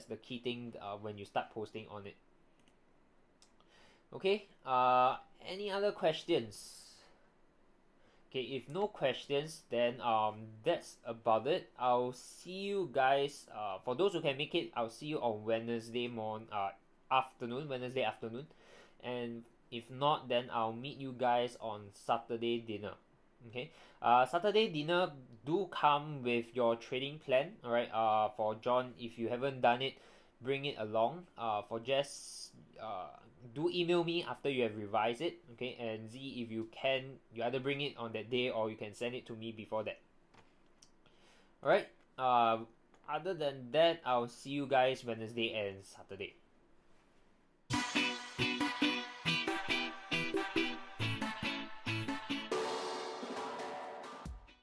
the key thing when you start posting on it. Okay, any other questions? Okay, if no questions, then that's about it. I'll see you guys, for those who can make it, I'll see you on Wednesday afternoon, and if not, then I'll meet you guys on Saturday dinner. Okay, Saturday dinner, do come with your trading plan. Alright, for John, if you haven't done it, bring it along. For Jess, do email me after you have revised it. Okay, and Z, if you can, you either bring it on that day or you can send it to me before that. Alright, other than that, I'll see you guys Wednesday and Saturday.